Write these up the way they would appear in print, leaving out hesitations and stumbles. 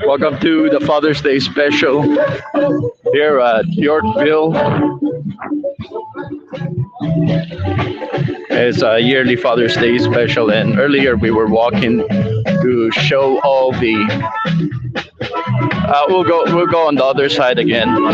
Welcome to the Father's Day special here at Yorkville. It's a yearly Father's Day special, and earlier we were walking to show all the. We'll go on the other side again, and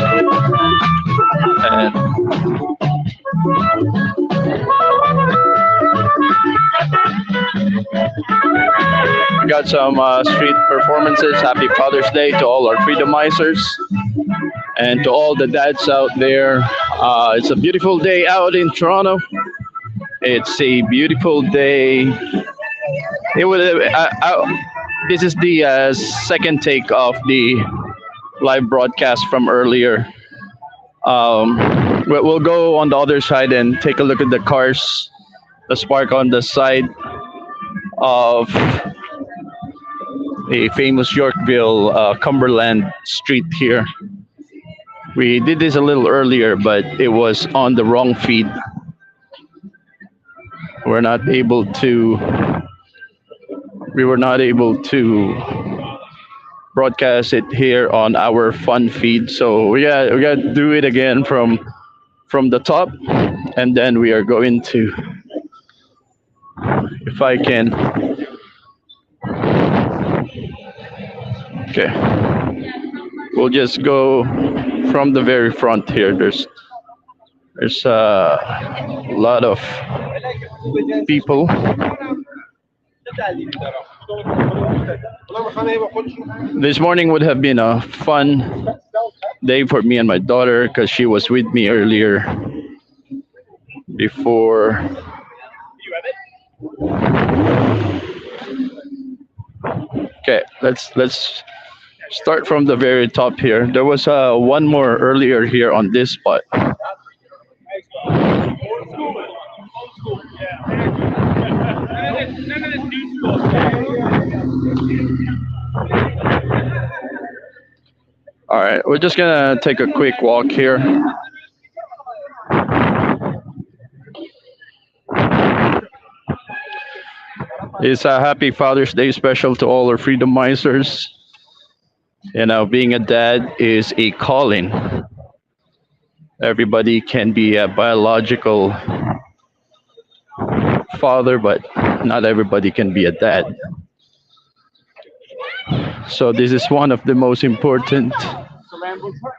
we got some street performances. Happy Father's Day to all our freedomizers and to all the dads out there. It's a beautiful day out in Toronto. It's a beautiful day. It was. This is the second take of the live broadcast from earlier. We'll go on the other side and take a look at the cars, the spark on the side of a famous Yorkville Cumberland Street here. We did this a little earlier, but it was on the wrong feed. We're not able to. We were not able to broadcast it here on our fun feed, so we got to do it again from the top, and then we are going to, if I can. Okay, we'll just go from the very front here. There's a lot of people. This morning would have been a fun day for me and my daughter because she was with me earlier before. Okay, let's start from the very top here. There was one more earlier here on this spot. All right, we're just gonna take a quick walk here. It's a happy Father's Day special to all our freedomizers. Being a dad is a calling. Everybody can be a biological father, but not everybody can be a dad. So this is one of the most important.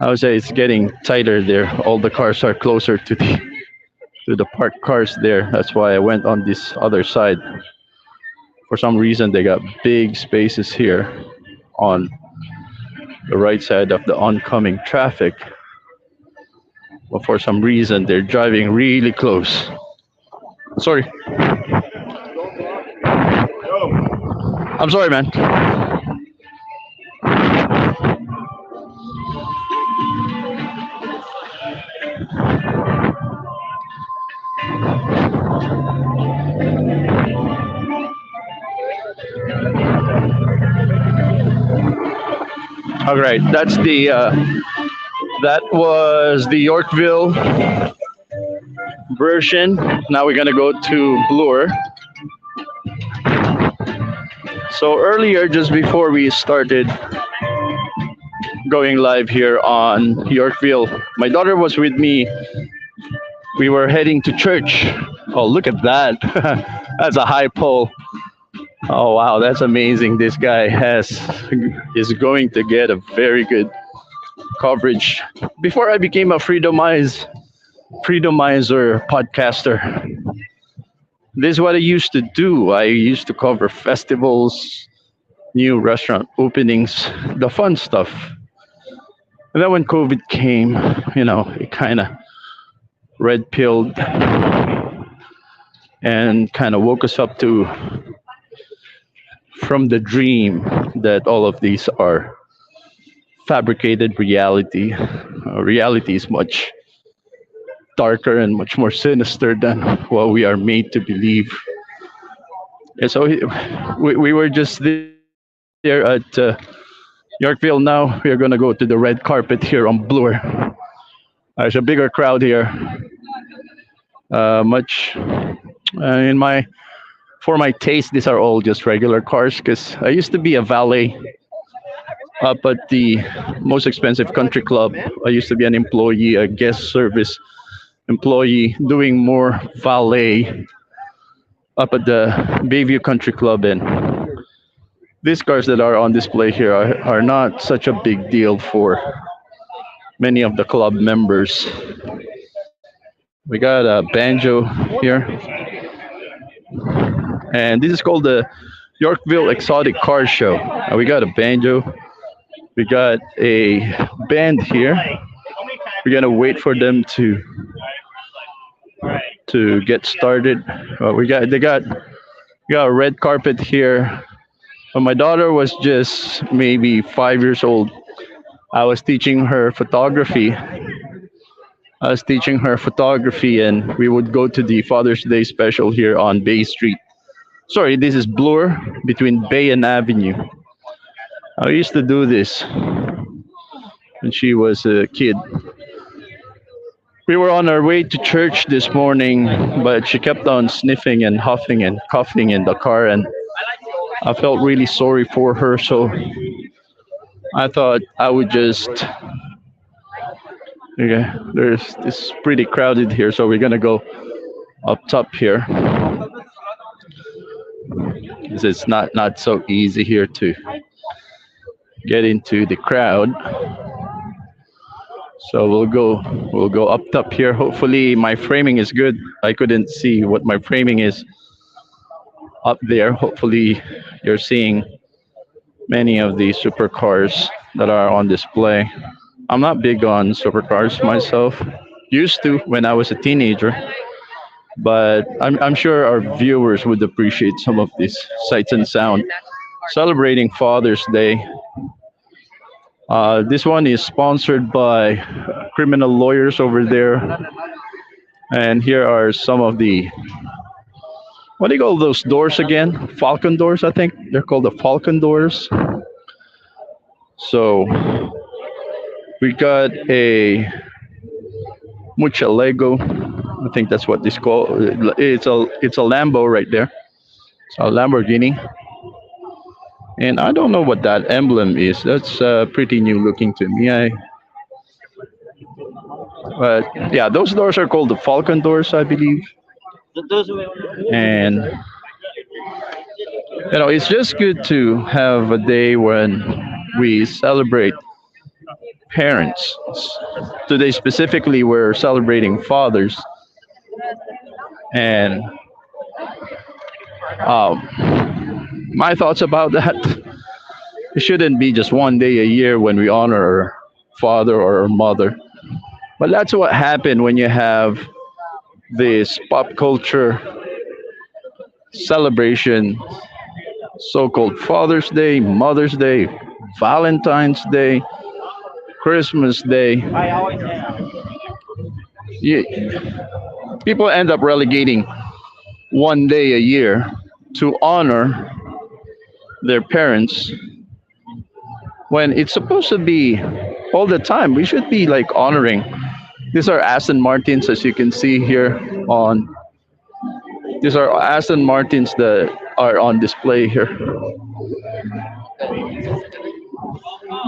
I would say it's getting tighter there. All the cars are closer to the parked cars there. That's why I went on this other side. For some reason, they got big spaces here on the right side of the oncoming traffic. But for some reason, they're driving really close. Sorry. I'm sorry, man. All right, that was the Yorkville version. Now we're gonna go to Bloor. So earlier, just before we started going live here on Yorkville, my daughter was with me. We were heading to church. Oh, look at that! That's a high pole. Oh wow, that's amazing. This guy has is going to get a very good coverage. Before I became a freedomizer podcaster, this is what I used to do. I used to cover festivals, new restaurant openings, the fun stuff. And then when COVID came, it kind of red pilled and kind of woke us up to from the dream that all of these are fabricated reality. Reality is much darker and much more sinister than what we are made to believe. And so we were just there at Yorkville. Now we are going to go to the red carpet here on Bloor. There's a bigger crowd here. Much in my for my taste, these are all just regular cars because I used to be a valet up at the most expensive country club. I used to be an employee, a guest service employee, doing more valet up at the Bayview Country Club. And these cars that are on display here are not such a big deal for many of the club members. We got a banjo here. And this is called the Yorkville Exotic Car Show. We got a banjo. We got a band here. We're gonna wait for them to get started. We got a red carpet here. When my daughter was just maybe 5 years old, I was teaching her photography. And we would go to the Father's Day special here on Bay Street. Sorry, this is Bloor between Bay and Avenue. I used to do this when she was a kid. We were on our way to church this morning, but she kept on sniffing and huffing and coughing in the car, and I felt really sorry for her. So I thought I would just. Okay, it's pretty crowded here, so we're gonna go up top here. It's not so easy here to get into the crowd. So we'll go up top here. Hopefully my framing is good. I couldn't see what my framing is up there. Hopefully you're seeing many of the supercars that are on display. I'm not big on supercars myself. Used to when I was a teenager, but I'm sure our viewers would appreciate some of this sights and sound. Celebrating Father's Day. This one is sponsored by criminal lawyers over there. And here are some of the, what do you call those doors again? Falcon doors, I think. They're called the Falcon doors. So we got a Muchalego. I think that's what this called. It's a Lambo right there. It's a Lamborghini. And I don't know what that emblem is. That's pretty new looking to me. But yeah, those doors are called the Falcon doors, I believe. And it's just good to have a day when we celebrate parents. Today specifically, we're celebrating fathers. And my thoughts about that, it shouldn't be just one day a year when we honor our father or our mother. But that's what happened when you have this pop culture celebration, so-called Father's Day, Mother's Day, Valentine's Day, Christmas Day. Yeah, people end up relegating one day a year to honor their parents when it's supposed to be all the time. We should be like honoring. These are Aston Martins, as you can see here on. These are Aston Martins that are on display here.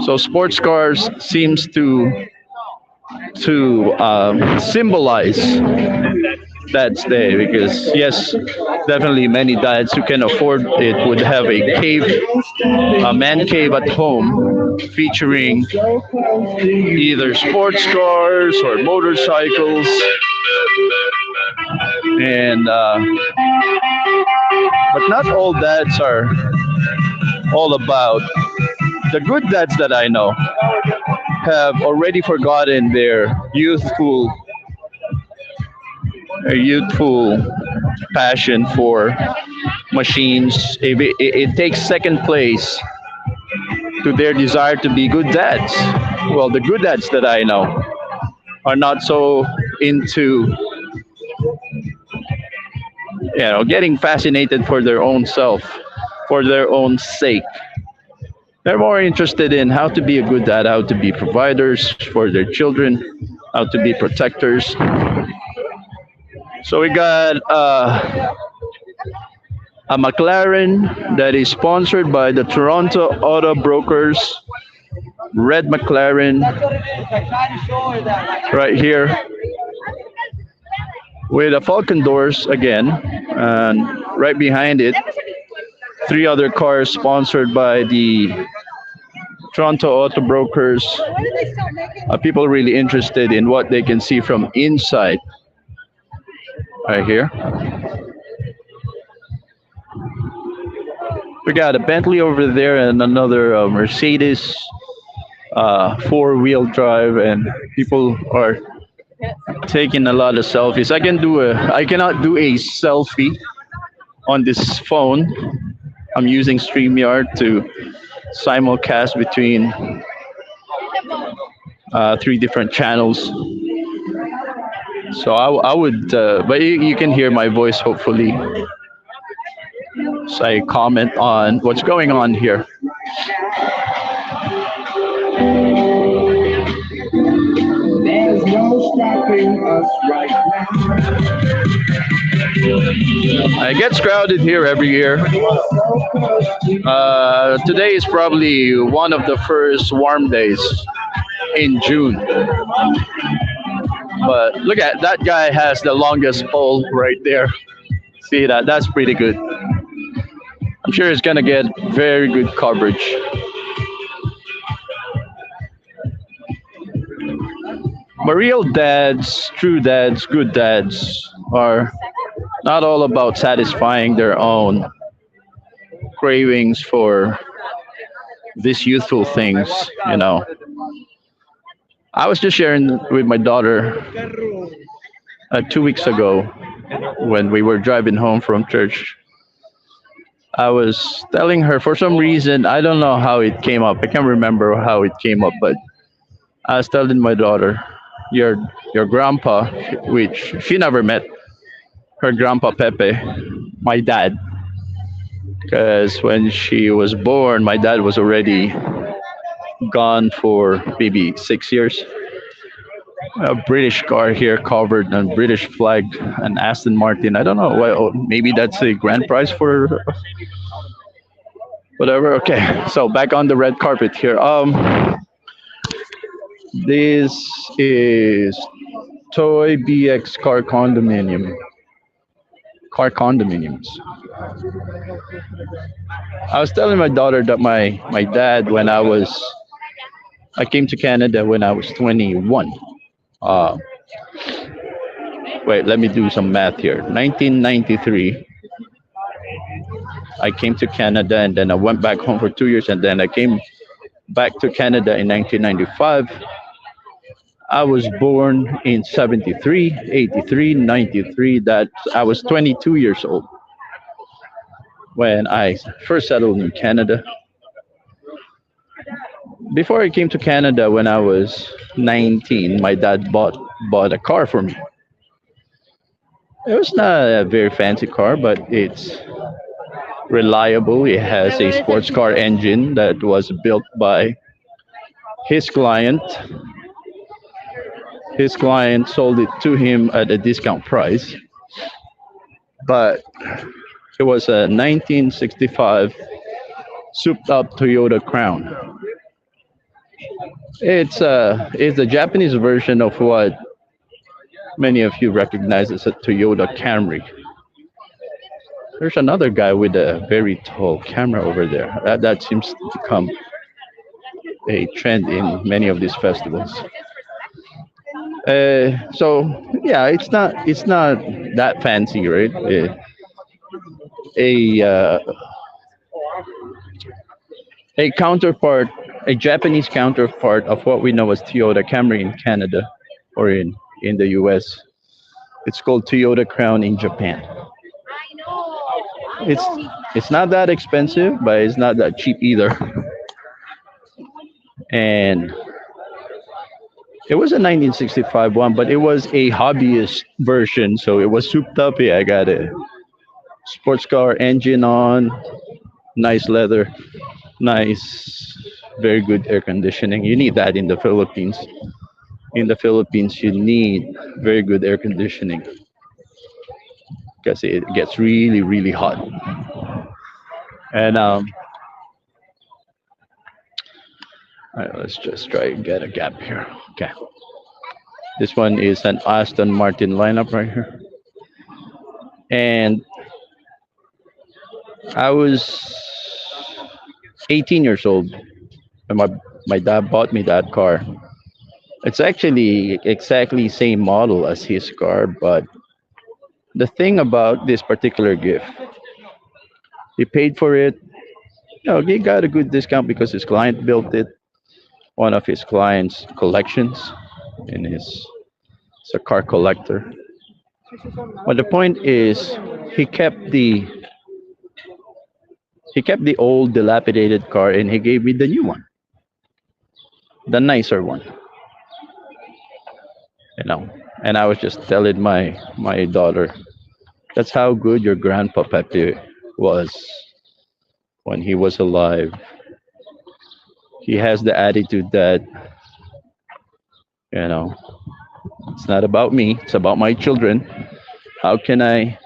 So sports cars seems to symbolize Dad's Day because yes, definitely many dads who can afford it would have a cave, a man cave at home, featuring either sports cars or motorcycles, and but not all dads are all about. The good dads that I know have already forgotten their youthful passion for machines. It takes second place to their desire to be good dads. Well, the good dads that I know are not so into getting fascinated for their own self, for their own sake. They're more interested in how to be a good dad, how to be providers for their children, how to be protectors. So we got a McLaren that is sponsored by the Toronto Auto Brokers. Red McLaren right here with a Falcon doors again, and right behind it, three other cars sponsored by the Toronto Auto Brokers. People really interested in what they can see from inside. Right here, we got a Bentley over there and another Mercedes four-wheel drive, and people are taking a lot of selfies. I cannot do a selfie on this phone. I'm using StreamYard to simulcast between three different channels. So I would, but you can hear my voice hopefully. So I comment on what's going on here. There's no stopping us right now. It gets crowded here every year. Today is probably one of the first warm days in June. But look at that guy has the longest pole right there. See that? That's pretty good. I'm sure it's gonna get very good coverage. But real dads, true dads, good dads are not all about satisfying their own cravings for these youthful things, you know. I was just sharing with my daughter 2 weeks ago when we were driving home from church. I was telling her for some reason, I don't know how it came up. I can't remember how it came up, but I was telling my daughter, your grandpa, which she never met, her grandpa Pepe, my dad, because when she was born, my dad was already gone for maybe 6 years. A British car here covered on British flag, an Aston Martin. I don't know why. Oh, maybe that's a grand prize for whatever. Okay, so back on the red carpet here. This is Toy BX Car Condominium. Car condominiums. I was telling my daughter that my dad, I came to Canada when I was 21. Uh, Wait, let me do some math here. 1993, I came to Canada and then I went back home for 2 years and then I came back to Canada in 1995. I was born in 73, 83, 93. That I was 22 years old when I first settled in Canada. Before I came to Canada when I was 19, my dad bought a car for me. It was not a very fancy car, but it's reliable. It has a sports car engine that was built by His client, his client sold it to him at a discount price, but it was a 1965 souped up Toyota Crown. It's a Japanese version of what many of you recognize as a Toyota Camry. There's another guy with a very tall camera over there. That seems to become a trend in many of these festivals. So yeah, it's not that fancy, right? A a counterpart, a Japanese counterpart of what we know as Toyota Camry in Canada or in the US. It's called Toyota Crown in Japan. It's it's not that expensive, but it's not that cheap either. And it was a 1965 one, but it was a hobbyist version, so it was souped up. Yeah, I got a sports car engine on, nice leather, nice, very good air conditioning. You need that in the Philippines. In the Philippines, you need very good air conditioning because it gets really, really hot. And all right, let's just try and get a gap here. Okay, this one is an Aston Martin lineup right here, and I was 18 years old when my dad bought me that car. It's actually exactly same model as his car, but the thing about this particular gift, he paid for it. You know, he got a good discount because his client built it. One of his clients' collections, in his, he's a car collector. But the point is, he kept the he kept the old dilapidated car and he gave me the new one, the nicer one. You know, and I was just telling my daughter, that's how good your grandpa Pepe was when he was alive. He has the attitude that, you know, it's not about me, it's about my children. How can I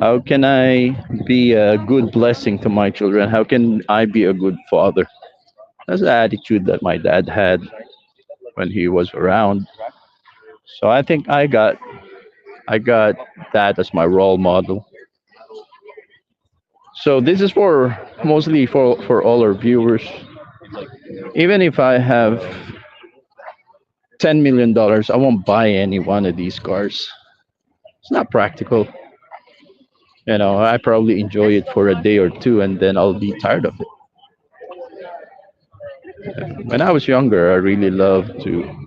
how can I be a good blessing to my children? How can I be a good father? That's the attitude that my dad had when he was around. So I think I got that as my role model. So this is for mostly for all our viewers. Even if I have $10 million, I won't buy any one of these cars. It's not practical. You know, I probably enjoy it for a day or two and then I'll be tired of it. When I was younger, I really loved to.